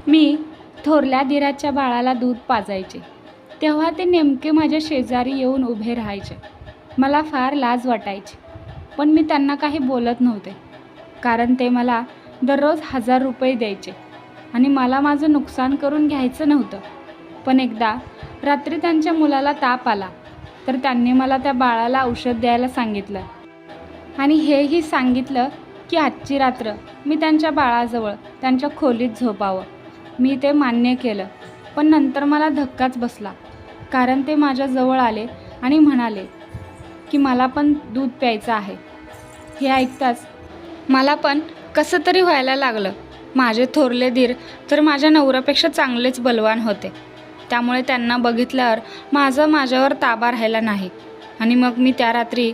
मी थोरल्या दिराच्या बाळाला दूध पाजायचे तेव्हा ते नेमके माझ्या शेजारी येऊन उभे राहायचे. मला फार लाज वाटायची, पण मी त्यांना काही बोलत नव्हते, कारण ते मला दररोज 1000 रुपये द्यायचे आणि मला माझं नुकसान करून घ्यायचं नव्हतं. पण एकदा रात्री त्यांच्या मुलाला ताप आला, तर त्यांनी मला त्या बाळाला औषध द्यायला सांगितलं आणि हेही सांगितलं की आजची रात्र मी त्यांच्या बाळाजवळ त्यांच्या खोलीत झोपावं. मी ते मान्य केलं, पण नंतर मला धक्काच बसला, कारण ते माझ्याजवळ आले आणि म्हणाले की मला पण दूध प्यायचं आहे. हे ऐकताच मला पण कसं तरी व्हायला लागलं. माझे थोरले दीर तर माझ्या नवऱ्यापेक्षा चांगलेच बलवान होते, त्यामुळे त्यांना बघितल्यावर माझ्यावर ताबा राहिला नाही. आणि मग मी त्या रात्री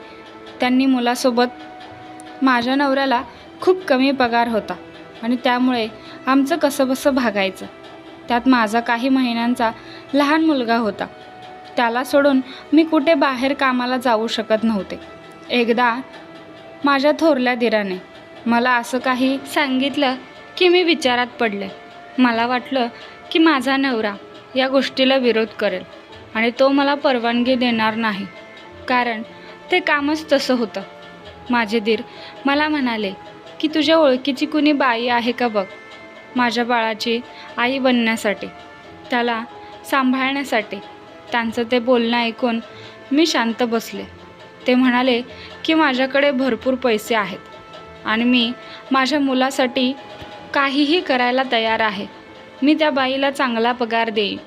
त्यांनी मुलासोबत माझ्या नवऱ्याला खूप कमी पगार होता आणि त्यामुळे आमचं कसंबसं भागायचं. त्यात माझा काही महिन्यांचा लहान मुलगा होता. त्याला सोडून मी कुठे बाहेर कामाला जाऊ शकत नव्हते. एकदा माझ्या थोरल्या दिराने मला असं काही सांगितलं की मी विचारात पडले. मला वाटलं की माझा नवरा या गोष्टीला विरोध करेल आणि तो मला परवानगी देणार नाही, कारण ते कामच तसं होतं. माझे दीर मला म्हणाले की तुझ्या ओळखीची कुणी बाई आहे का बघ, माझ्या बाळाची आई बनण्यासाठी, त्याला सांभाळण्यासाठी. त्यांचं ते बोलणं ऐकून मी शांत बसले. ते म्हणाले की माझ्याकडे भरपूर पैसे आहेत आणि मी माझ्या मुलासाठी काहीही करायला तयार आहे. मी त्या बाईला चांगला पगार देईन.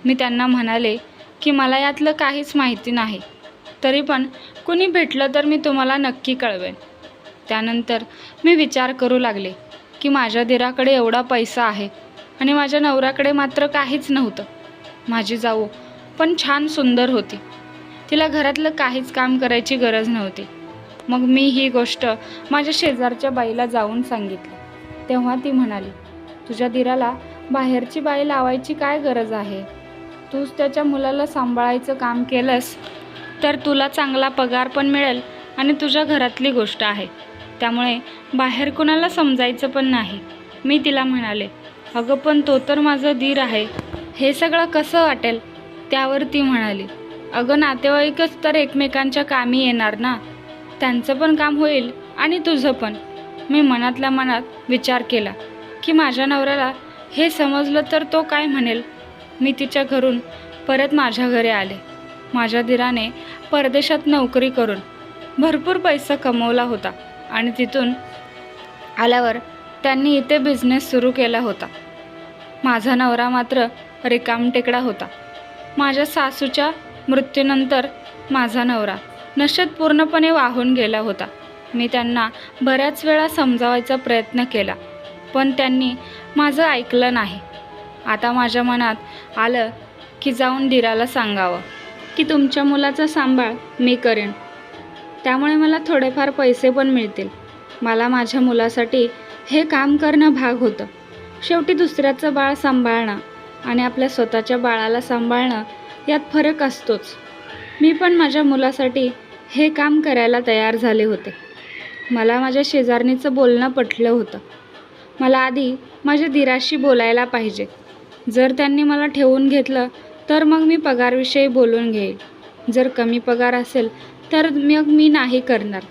मी त्यांना म्हणाले की मला यातलं काहीच माहिती नाही, तरी पण कुणी भेटलं तर मी तुम्हाला नक्की कळवेन. त्यानंतर मी विचार करू लागले की माझ्या दिराकडे एवढा पैसा आहे आणि माझ्या नवऱ्याकडे मात्र काहीच नव्हतं. माझी जाऊ पण छान सुंदर होती, तिला घरातलं काहीच काम करायची गरज नव्हती. मग मी ही गोष्ट माझ्या शेजारच्या बाईला जाऊन सांगितली. तेव्हा ती म्हणाली, तुझ्या दिराला बाहेरची बाई लावायची काय गरज आहे? तूच त्याच्या मुलाला सांभाळायचं काम केलंस तर तुला चांगला पगार पण मिळेल आणि तुझ्या घरातली गोष्ट आहे, त्यामुळे बाहेर कुणाला समजायचं पण नाही. मी तिला म्हणाले, अगं पण तो तर माझा दीर आहे, हे सगळं कसं वाटेल? त्यावर ती म्हणाली, अगं नातेवाईकच तर एकमेकांच्या कामी येणार ना, त्यांचं पण काम होईल आणि तुझं पण. मी मनातल्या मनात विचार केला की माझ्या नवऱ्याला हे समजलं तर तो काय म्हणेल. मी तिच्या घरून परत माझ्या घरी आले. माझ्या दिराने परदेशात नोकरी करून भरपूर पैसा कमवला होता आणि तिथून आल्यावर त्यांनी इथे बिझनेस सुरू केला होता. माझा नवरा मात्र रिकामटेकडा होता. माझ्या सासूच्या मृत्यूनंतर माझा नवरा नशेत पूर्णपणे वाहून गेला होता. मी त्यांना बऱ्याच वेळा समजावायचा प्रयत्न केला, पण त्यांनी माझं ऐकलं नाही. आता माझ्या मनात आलं की जाऊन दिराला सांगावं की तुमच्या मुलाचा सांभाळ मी करेन, त्यामुळे मला थोडेफार पैसे पण मिळतील. मला माझ्या मुलासाठी हे काम करणं भाग होतं. शेवटी दुसऱ्याचं बाळ सांभाळणं आणि आपल्या स्वतःच्या बाळाला सांभाळणं यात फरक असतोच. मी पण माझ्या मुलासाठी हे काम करायला तयार झाले होते. मला माझ्या शेजारणीचं बोलणं पटलं होतं. मला आधी माझ्या दिराशी बोलायला पाहिजे. जर त्यांनी मला ठेवून घेतलं तर मग मी पगारविषयी बोलून घेईल. जर कमी पगार असेल तर मग मी नाही करणार,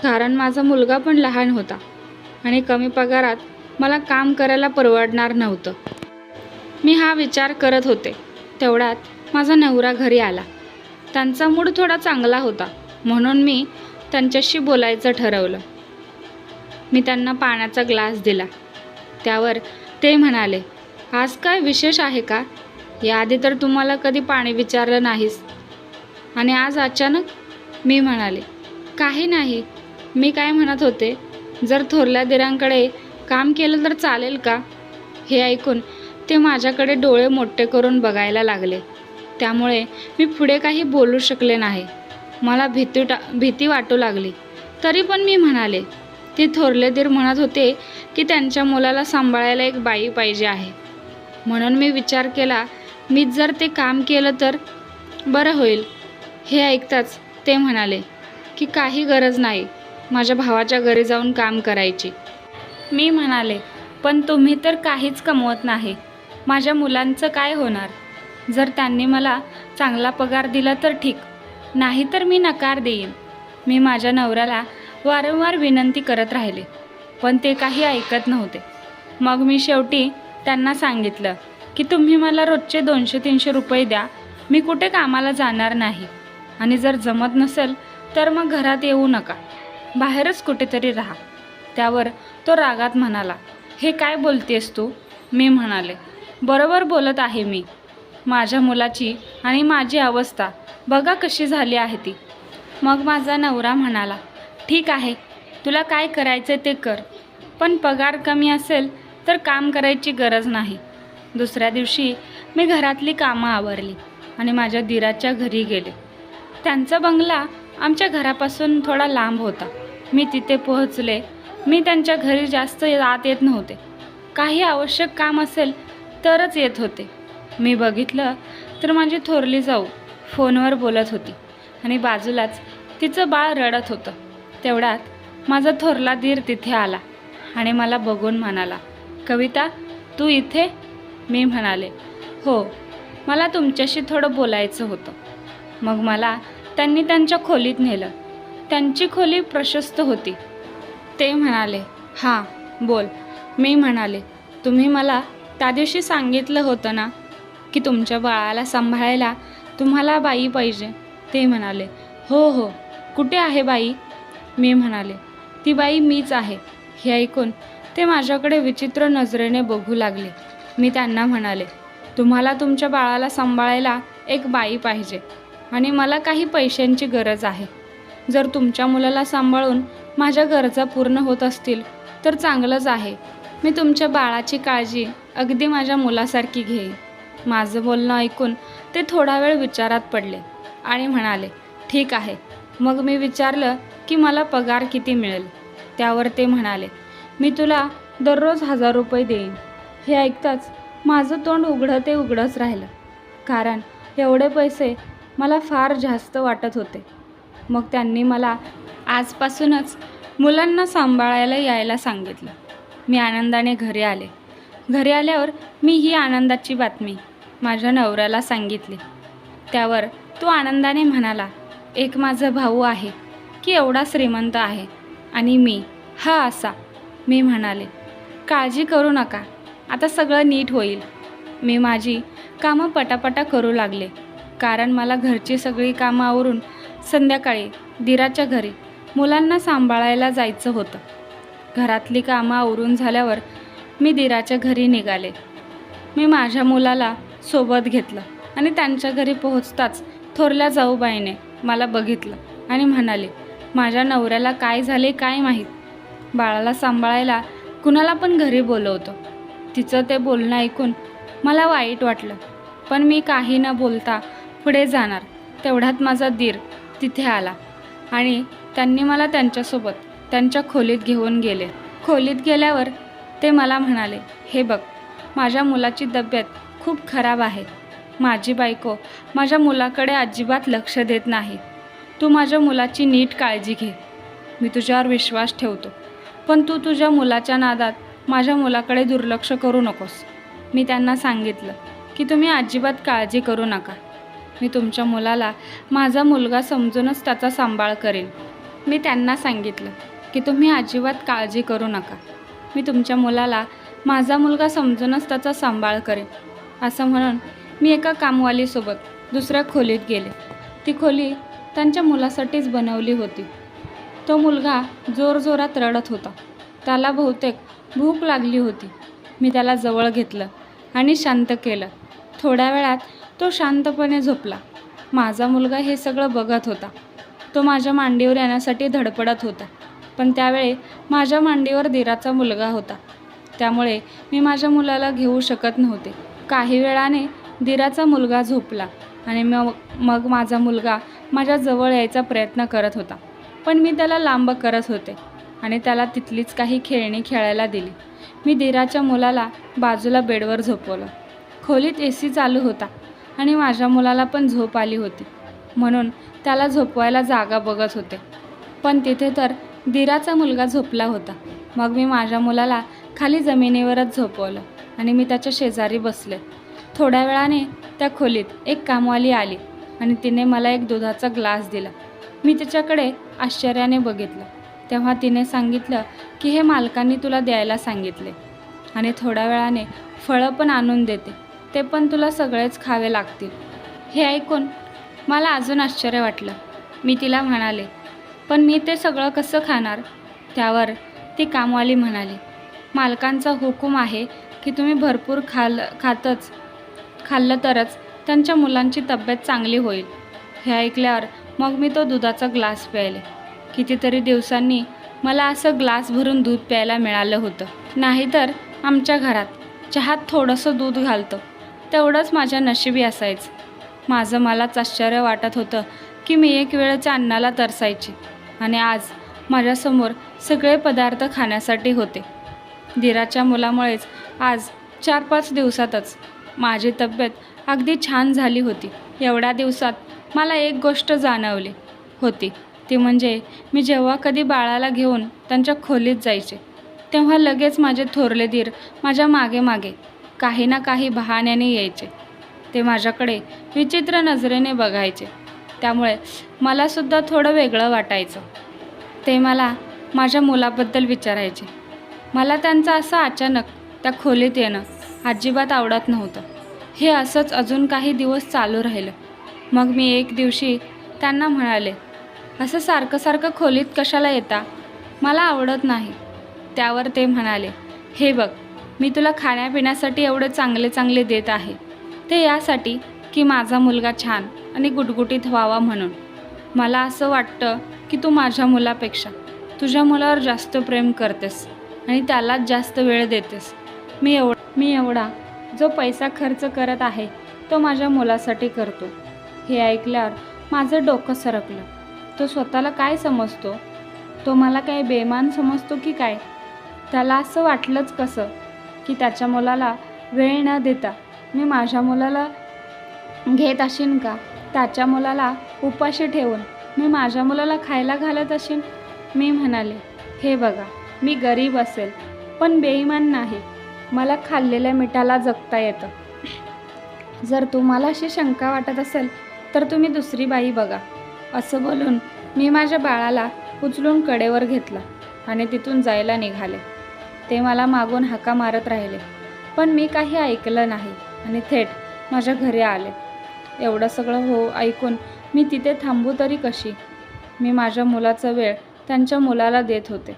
कारण माझा मुलगा पण लहान होता आणि कमी पगारात मला काम करायला परवडणार नव्हतं. मी हा विचार करत होते, तेवढ्यात माझा नवरा घरी आला. त्यांचा मूड थोडा चांगला होता, म्हणून मी त्यांच्याशी बोलायचं ठरवलं. मी त्यांना पाण्याचा ग्लास दिला. त्यावर ते म्हणाले, आज काय विशेष आहे का? याआधी तर तुम्हाला कधी पाणी विचारलं नाहीस आणि आज अचानक? मी म्हणाले, काही नाही. मी काय म्हणत होते, जर थोरल्या दिरांकडे काम केलं तर चालेल का? हे ऐकून ते माझ्याकडे डोळे मोठे करून बघायला लागले. त्यामुळे मी पुढे काही बोलू शकले नाही. मला भीती वाटू लागली. तरी पण मी म्हणाले, ते थोरले दीर म्हणत होते की त्यांच्या मुलाला सांभाळायला एक बाई पाहिजे आहे, म्हणून मी विचार केला मीच जर ते काम केलं तर बरं होईल. हे ऐकताच ते म्हणाले की काही गरज नाही माझ्या भावाच्या घरी जाऊन काम करायची. मी म्हणाले, पण तुम्ही तर काहीच कमवत नाही. माझ्या मुलांचं काय होणार? जर त्यांनी मला चांगला पगार दिला तर ठीक, नाही तर मी नकार देईन. मी माझ्या नवऱ्याला वारंवार विनंती करत राहिले, पण ते काही ऐकत नव्हते. मग मी शेवटी त्यांना सांगितलं की तुम्ही मला रोजचे 200-300 रुपये द्या, मी कुठे कामाला जाणार नाही. आणि जर जमत नसेल तर मग घरात येऊ नका, बाहेरच कुठेतरी राहा. त्यावर तो रागात म्हणाला, हे काय बोलतेस तू? मी म्हणाले, बरोबर बोलत आहे मी. माझ्या मुलाची आणि माझी अवस्था बघा कशी झाली आहे ती. मग माझा नवरा म्हणाला, ठीक आहे, तुला काय करायचं ते कर, पण पगार कमी असेल तर काम करायची गरज नाही. दुसऱ्या दिवशी मी घरातली कामं आवरली आणि माझ्या दिराच्या घरी गेले. त्यांचा बंगला आमच्या घरापासून थोडा लांब होता. मी तिथे पोहोचले. मी त्यांच्या घरी जास्त आत येत नव्हते. काही आवश्यक काम असेल तरच येत होते. मी बघितलं तर माझी थोरली जाऊ फोनवर बोलत होती आणि बाजूलाच तिचं बाळ रडत होतं. तेवढ्यात माझा थोरला दीर तिथे आला आणि मला बघून म्हणाला, कविता, तू इथे? मी म्हणाले, हो, मला तुमच्याशी थोडं बोलायचं होतं. मग मला त्यांनी त्यांच्या खोलीत नेलं. त्यांची खोली प्रशस्त होती. ते म्हणाले, हां बोल. मी म्हणाले, तुम्ही मला त्या दिवशी सांगितलं होतं ना की तुमच्या बाळाला सांभाळायला तुम्हाला बाई पाहिजे. ते म्हणाले, हो हो, कुठे आहे बाई? मी म्हणाले, ती बाई मीच आहे. हे ऐकून ते माझ्याकडे विचित्र नजरेने बघू लागले. मी त्यांना म्हणाले, तुम्हाला तुमच्या बाळाला सांभाळायला एक बाई पाहिजे आणि मला काही पैशांची गरज आहे. जर तुमच्या मुलाला सांभाळून माझ्या गरजा पूर्ण होत असतील तर चांगलंच आहे. मी तुमच्या बाळाची काळजी अगदी माझ्या मुलासारखी घेईन. माझं बोलणं ऐकून ते थोडा वेळ विचारात पडले आणि म्हणाले, ठीक आहे. मग मी विचारलं की मला पगार किती मिळेल. त्यावर ते म्हणाले, मी तुला दररोज 1000 रुपये देईन. हे ऐकताच माझं तोंड उघडं ते उघडंच राहिलं, कारण एवढे पैसे मला फार जास्त वाटत होते. मग त्यांनी मला आजपासूनच मुलांना सांभाळायला यायला सांगितलं. मी आनंदाने घरी आले. घरी आल्यावर मी ही आनंदाची बातमी माझ्या नवऱ्याला सांगितली. त्यावर तो आनंदाने म्हणाला, एक माझा भाऊ आहे की एवढा श्रीमंत आहे आणि मी हा असा. मी म्हणाले, काळजी करू नका, आता सगळं नीट होईल. मी माझी कामं पटापटा करू लागले, कारण मला घरची सगळी कामं आवरून संध्याकाळी दिराच्या घरी मुलांना सांभाळायला जायचं होतं. घरातली कामं आवरून झाल्यावर मी दिराच्या घरी निघाले. मी माझ्या मुलाला सोबत घेतलं आणि त्यांच्या घरी पोहोचताच थोरल्या जाऊबाईने मला बघितलं आणि म्हणाले, माझ्या नवऱ्याला काय झाले काय माहीत, बाळाला सांभाळायला कुणाला पण घरी बोलवतो. तिचं ते बोलणं ऐकून मला वाईट वाटलं, पण मी काही न बोलता पुढे जाणार. तेवढ्यात माझा दीर तिथे आला आणि त्यांनी मला त्यांच्यासोबत त्यांच्या खोलीत घेऊन गेले. खोलीत गेल्यावर ते मला म्हणाले, हे बघ, माझ्या मुलाची तब्येत खूप खराब आहे. माझी बायको माझ्या मुलाकडे अजिबात लक्ष देत नाही. तू माझ्या मुलाची नीट काळजी घे. मी तुझ्यावर विश्वास ठेवतो, पण तू तुझ्या मुलाच्या नादात माझ्या मुलाकडे दुर्लक्ष करू नकोस. मी त्यांना सांगितलं की तुम्ही अजिबात काळजी करू नका. मी तुमच्या मुलाला माझा मुलगा समजूनच त्याचा सांभाळ करेन. मी त्यांना सांगितलं की तुम्ही अजिबात काळजी करू नका. मी तुमच्या मुलाला माझा मुलगा समजूनच त्याचा सांभाळ करेन. असं म्हणून मी एका कामवालीसोबत दुसऱ्या खोलीत गेले. ती खोली त्यांच्या मुलासाठीच बनवली होती. तो मुलगा जोरजोरात रडत होता. त्याला बहुतेक भूक लागली होती. मी त्याला जवळ घेतलं आणि शांत केलं. थोड्या वेळात तो शांतपणे झोपला. माझा मुलगा हे सगळं बघत होता. तो माझ्या मांडीवर येण्यासाठी धडपडत होता, पण त्यावेळी माझ्या मांडीवर दिराचा मुलगा होता. त्यामुळे मी माझ्या मुलाला घेऊ शकत नव्हते. काही वेळाने दिराचा मुलगा झोपला आणि मग माझा मुलगा माझ्या जवळ यायचा प्रयत्न करत होता, पण मी त्याला लांब करत होते आणि त्याला तिथलीच काही खेळणी खेळायला दिली. मी दिराच्या मुलाला बाजूला बेडवर झोपवलं. खोलीत AC चालू होता आणि माझ्या मुलाला पण झोप आली होती, म्हणून त्याला झोपवायला जागा बघत होते. पण तिथे तर दिराचा मुलगा झोपला होता. मग मी माझ्या मुलाला खाली जमिनीवरच झोपवलं आणि मी त्याच्या शेजारी बसले. थोड्या वेळाने त्या खोलीत एक कामवाली आली आणि तिने मला एक दुधाचा ग्लास दिला. मी तिच्याकडे आश्चर्याने बघितलं. तेव्हा तिने सांगितलं की हे मालकांनी तुला द्यायला सांगितले आणि थोड्या वेळाने फळं पण आणून देते, ते पण तुला सगळेच खावे लागतील. हे ऐकून मला अजून आश्चर्य वाटलं. मी तिला म्हणाले, पण मी ते सगळं कसं खाणार? त्यावर ती कामवाली म्हणाली, मालकांचा हुकूम आहे की तुम्ही भरपूर खाल्लं तरच त्यांच्या मुलांची तब्येत चांगली होईल. हे ऐकल्यावर मग मी तो दुधाचा ग्लास प्यायले. कितीतरी दिवसांनी मला असं ग्लास भरून दूध प्यायला मिळालं होतं. नाहीतर आमच्या घरात चहात थोडंसं दूध घालतो, तेवढंच माझ्या नशिबी असायचं. माझं मलाच आश्चर्य वाटत होतं की मी एक वेळच्या अन्नाला तरसायची आणि आज माझ्यासमोर सगळे पदार्थ खाण्यासाठी होते. दिराच्या मुलामुळेच आज 4-5 दिवसातच माझी तब्येत अगदी छान झाली होती. एवढ्या दिवसात मला एक गोष्ट जाणवली होती, ती म्हणजे मी जेव्हा कधी बाळाला घेऊन त्यांच्या खोलीत जायचे तेव्हा लगेच माझे थोरले दीर माझ्या मागे मागे काही ना काही बहाण्याने यायचे. ते माझ्याकडे विचित्र नजरेने बघायचे. त्यामुळे मलासुद्धा थोडं वेगळं वाटायचं. ते मला माझ्या मुलाबद्दल विचारायचे. मला त्यांचं असं अचानक त्या खोलीत येणं अजिबात आवडत नव्हतं. हे असंच अजून काही दिवस चालू राहिलं. मग मी एक दिवशी त्यांना म्हणाले, असं सारखं सारखं खोलीत कशाला येता? मला आवडत नाही. त्यावर ते म्हणाले, हे बघ, मी तुला खाण्यापिण्यासाठी एवढे चांगले चांगले देत आहे, ते यासाठी की माझा मुलगा छान आणि गुटगुटीत व्हावा म्हणून. मला असं वाटतं की तू माझ्या मुलापेक्षा तुझ्या मुलावर जास्त प्रेम करतेस आणि त्यालाच जास्त वेळ देतेस. मी एवढा जो पैसा खर्च करत आहे तो माझ्या मुलासाठी करतो. हे ऐकल्यावर माझं डोकं सरकलं. तो स्वतःला काय समजतो? तो मला काय बेमान समजतो की काय? त्याला असं वाटलंच कसं की त्याच्या मुलाला वेळ न देता मी माझ्या मुलाला घेत असेन का? त्याच्या मुलाला उपाशी ठेवून मी माझ्या मुलाला खायला घालत असेन? मी म्हणाले, हे बघा, मी गरीब असेल पण बेईमान नाही. मला खाल्लेल्या मिठाला जगता येतं. जर तुम्हाला अशी शंका वाटत असेल तर तुम्ही दुसरी बाई बघा. असं बोलून मी माझ्या बाळाला उचलून कडेवर घेतलं आणि तिथून जायला निघाले. ते मला मागून हाका मारत राहिले, पण मी काही ऐकलं नाही आणि थेट माझ्या घरी आले. एवढं सगळं ऐकून मी तिथे थांबू तरी कशी? मी माझ्या मुलाचा वेळ त्यांच्या मुलाला देत होते.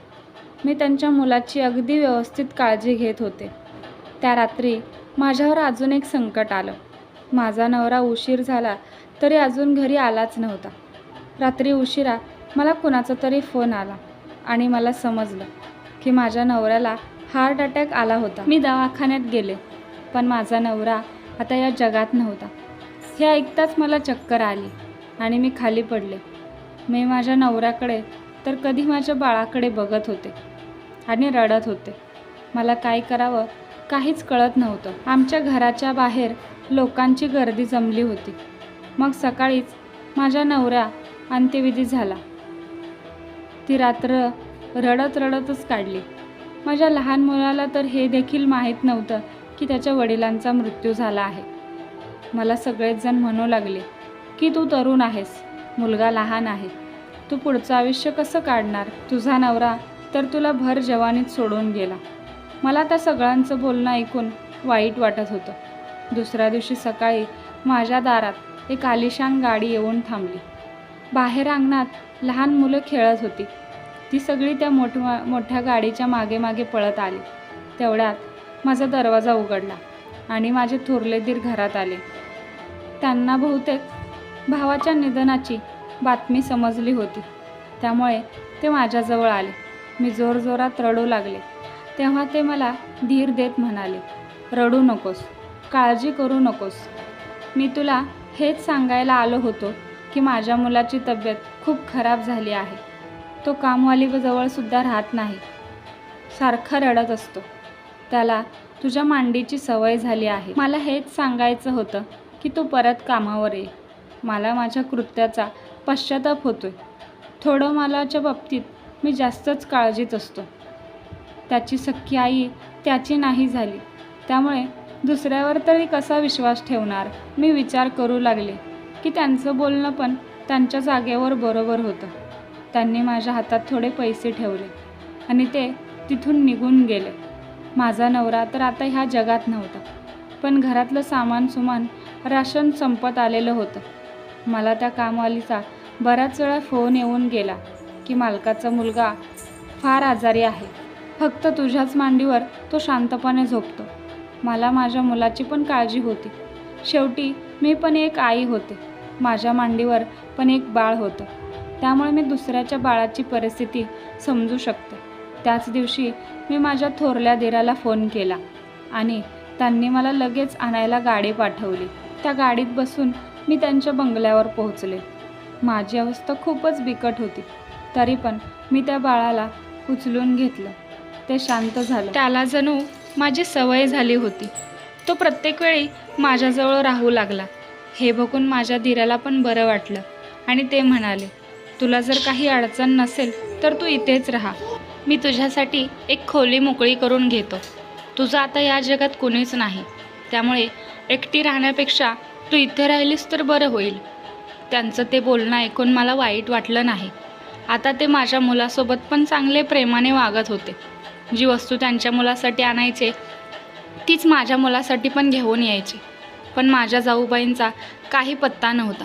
मी त्यांच्या मुलाची अगदी व्यवस्थित काळजी घेत होते. त्या रात्री माझ्यावर अजून एक संकट आलं. माझा नवरा उशीर झाला तरी अजून घरी आलाच नव्हता. रात्री उशिरा मला कुणाचा तरी फोन आला आणि मला समजलं की माझ्या नवऱ्याला हार्ट अटॅक आला होता. मी दवाखान्यात गेले, पण माझा नवरा आता या जगात नव्हता. हे ऐकताच मला चक्कर आली आणि मी खाली पडले. मी माझ्या नवऱ्याकडे तर कधी माझ्या बाळाकडे बघत होते आणि रडत होते. मला काय करावं काहीच कळत नव्हतं. आमच्या घराच्या बाहेर लोकांची गर्दी जमली होती. मग सकाळीच माझ्या नवरा अंत्यविधी झाला. ती रात्र रडत रडतच काढली. माझ्या लहान मुलाला तर हे देखील माहीत नव्हतं की त्याच्या वडिलांचा मृत्यू झाला आहे. मला सगळेच जण म्हणू लागले की तू तरुण आहेस, मुलगा लहान आहे, तू पुढचं आयुष्य कसं काढणार? तुझा नवरा तर तुला भर जवानीत सोडून गेला. मला त्या सगळ्यांचं बोलणं ऐकून वाईट वाटत होतं. दुसऱ्या दिवशी सकाळी माझ्या दारात एक आलिशान गाडी येऊन थांबली. बाहेर अंगणात लहान मुलं खेळत होती. ती सगळी त्या मोठ्या गाडीच्या मागे मागे पळत आली. तेवढ्यात माझा दरवाजा उघडला आणि माझे थोरले दीर घरात आले. त्यांना बहुतेक भावाच्या निधनाची बातमी समजली होती, त्यामुळे ते माझ्याजवळ आले. मी जोरजोरात रडू लागले. तेव्हा ते मला धीर देत म्हणाले, रडू नकोस, काळजी करू नकोस. मी तुला हेच सांगायला आलो होतो की माझ्या मुलाची तब्येत खूप खराब झाली आहे. तो कामवालीजवळसुद्धा राहत नाही, सारखा रडत असतो. त्याला तुझ्या मांडीची सवय झाली आहे. मला हेच सांगायचं होतं की तू परत कामावर ये. मला माझ्या कृत्याचा पश्चाताप होतोय. थोडं मलाच्या बाबतीत मी जास्तच काळजीत असतो. त्याची सख्खी आई त्याची नाही झाली, त्यामुळे दुसऱ्यावर तरी कसा विश्वास ठेवणार. मी विचार करू लागले की त्यांचं बोलणं पण त्यांच्या जागेवर बरोबर होतं. त्यांनी माझ्या हातात थोडे पैसे ठेवले आणि ते तिथून निघून गेले. माझा नवरा तर आता ह्या जगात नव्हता, पण घरातलं सामान राशन संपत आलेलं होतं. मला त्या कामवालीचा बऱ्याच वेळा फोन येऊन गेला की मालकाचा मुलगा फार आजारी आहे, फक्त तुझ्याच मांडीवर तो शांतपणे झोपतो. मला माझ्या मुलाची पण काळजी होती. शेवटी मी पण एक आई होते, माझ्या मांडीवर पण एक बाळ होतं, त्यामुळे मी दुसऱ्याच्या बाळाची परिस्थिती समजू शकते. त्याच दिवशी मी माझ्या थोरल्या दिराला फोन केला आणि त्यांनी मला लगेच आणायला गाडी पाठवली. त्या गाडीत बसून मी त्यांच्या बंगल्यावर पोहोचले. माझी अवस्था खूपच बिकट होती, तरी पण मी त्या बाळाला उचलून घेतलं. ते शांत झालं. त्याला जणू माझी सवय झाली होती. तो प्रत्येक वेळी माझ्याजवळ राहू लागला. हे बघून माझ्या दिराला पण बरं वाटलं आणि ते म्हणाले, तुला जर काही अडचण नसेल तर तू इथेच राहा. मी तुझ्यासाठी एक खोली मोकळी करून घेतो. तुझं आता या जगात कोणीच नाही, त्यामुळे एकटी राहण्यापेक्षा तू इथे राहिलीस तर बरं होईल. त्यांचं ते बोलणं ऐकून मला वाईट वाटलं नाही. आता ते माझ्या मुलासोबत पण चांगले प्रेमाने वागत होते. जी वस्तू त्यांच्या मुलासाठी आणायचे तीच माझ्या मुलासाठी पण घेऊन यायची. पण माझ्या जाऊबाईंचा काही पत्ता नव्हता.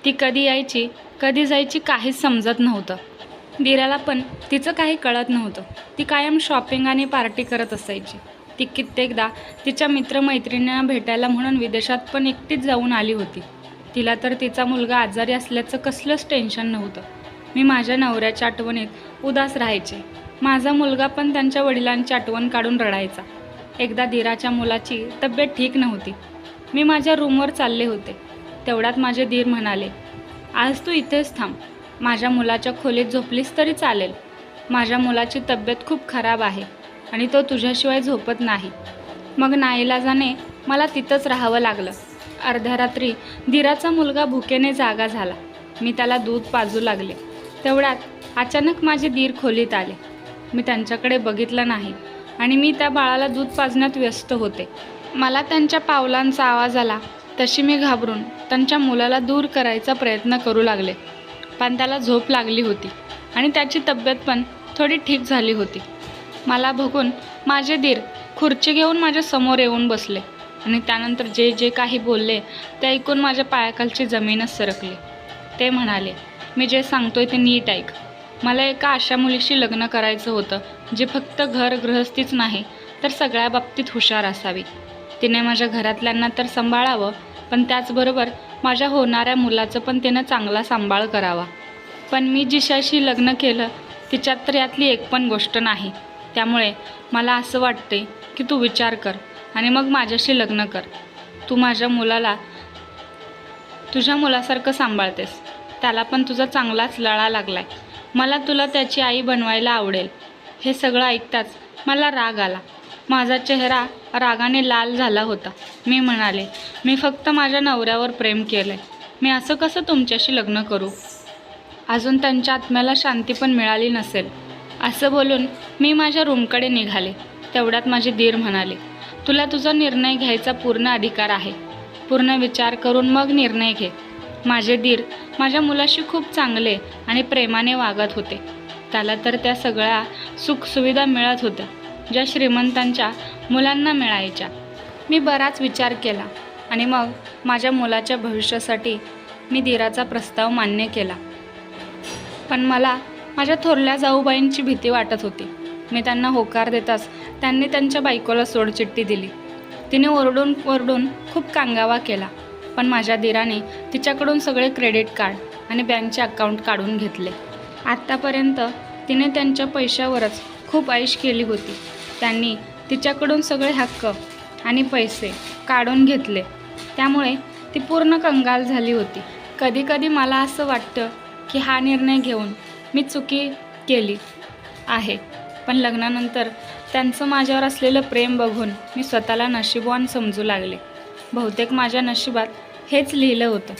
ती कधी यायची कधी जायची काहीच समजत नव्हतं. दिराला पण तिचं काही कळत नव्हतं. ती कायम शॉपिंग आणि पार्टी करत असायची. ती कित्येकदा तिच्या मित्रमैत्रिणींना भेटायला म्हणून विदेशात पण एकटीच जाऊन आली होती. तिला तर तिचा मुलगा आजारी असल्याचं कसलंच टेन्शन नव्हतं. मी माझ्या नवऱ्याच्या आठवणीत उदास राहायचे. माझा मुलगा पण त्यांच्या वडिलांची आठवण काढून रडायचा. एकदा दिराच्या मुलाची तब्येत ठीक नव्हती. मी माझ्या रूमवर चालले होते, तेवढ्यात माझे दीर म्हणाले, आज तू इथेच थांब, माझ्या मुलाच्या खोलीत झोपलीस तरी चालेल. माझ्या मुलाची तब्येत खूप खराब आहे आणि तो तुझ्याशिवाय झोपत नाही. मग नाईलाजाने मला तिथंच राहावं लागलं. अर्ध्या रात्री दिराचा मुलगा भुकेने जागा झाला. मी त्याला दूध पाजू लागले, तेवढ्यात अचानक माझे दीर खोलीत आले. मी त्यांच्याकडे बघितलं नाही आणि मी त्या बाळाला दूध पाजण्यात व्यस्त होते. मला त्यांच्या पावलांचा आवाज आला तशी मी घाबरून त्यांच्या मुलाला दूर करायचा प्रयत्न करू लागले, पण त्याला झोप लागली होती आणि त्याची तब्येत पण थोडी ठीक झाली होती. मला बघून माझे दीर खुर्ची घेऊन माझ्या समोर येऊन बसले आणि त्यानंतर जे जे काही बोलले ते ऐकून माझ्या पायाखालची जमीनच सरकली. ते म्हणाले, मी जे सांगतोय ते नीट ऐक. मला एका अशा मुलीशी लग्न करायचं होतं जी फक्त गृहस्थीच नाही तर सगळ्या बाबतीत हुशार असावी. तिने माझ्या घरातल्यांना तर सांभाळावं, पण त्याचबरोबर माझ्या होणाऱ्या मुलाचं पण तिनं चांगला सांभाळ करावा. पण मी जिशाशी लग्न केलं तिच्यात तर यातली एक पण गोष्ट नाही. त्यामुळे मला असं वाटते की तू विचार कर आणि मग माझ्याशी लग्न कर. तू माझ्या मुलाला तुझ्या मुलासारखं सांभाळतेस, त्याला पण तुझा चांगलाच लळा लागलाय. मला तुला त्याची आई बनवायला आवडेल. हे सगळं ऐकताच मला राग आला. माझा चेहरा रागाने लाल झाला होता. मी म्हणाले, मी फक्त माझ्या नवऱ्यावर प्रेम केलंय. मी असं कसं तुमच्याशी लग्न करू? अजून त्यांच्या आत्म्याला शांती पण मिळाली नसेल. असं बोलून मी माझ्या रूमकडे निघाले. तेवढ्यात माझे दीर म्हणाले, तुला तुझा निर्णय घ्यायचा पूर्ण अधिकार आहे. पूर्ण विचार करून मग निर्णय घे. माझे दीर माझ्या मुलाशी खूप चांगले आणि प्रेमाने वागत होते. त्याला तर त्या सगळ्या सुखसुविधा मिळत होत्या ज्या श्रीमंतांच्या मुलांना मिळायच्या. मी बराच विचार केला आणि मग माझ्या मुलाच्या भविष्यासाठी मी दीराचा प्रस्ताव मान्य केला. पण मला माझ्या थोरल्या जाऊबाईंची भीती वाटत होती. मी त्यांना होकार देताच त्यांनी त्यांच्या बायकोला सोडचिठ्ठी दिली. तिने ओरडून खूप कांगावा केला, पण माझ्या दीराने तिच्याकडून सगळे क्रेडिट कार्ड आणि बँकचे अकाउंट काढून घेतले. आत्तापर्यंत तिने त्यांच्या पैशावरच खूप ऐश केली होती. त्यांनी तिच्याकडून सगळे हक्क आणि पैसे काढून घेतले, त्यामुळे ती पूर्ण कंगाल झाली होती. कधी कधी मला असं वाटतं की हा निर्णय घेऊन मी चुकी केली आहे, पण लग्नानंतर त्यांचं माझ्यावर असलेलं प्रेम बघून मी स्वतःला नशीबवान समजू लागले. बहुतेक माझ्या नशिबात हेच लिहिलं होतं.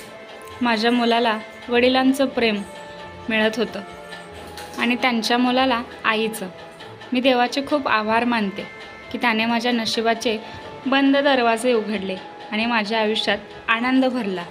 माझ्या मुलाला वडिलांचं प्रेम मिळत होतं आणि त्यांच्या मुलाला आईचं. मी देवाचे खूप आभार मानते की त्याने माझ्या नशिबाचे बंद दरवाजे उघडले आणि माझ्या आयुष्यात आनंद भरला.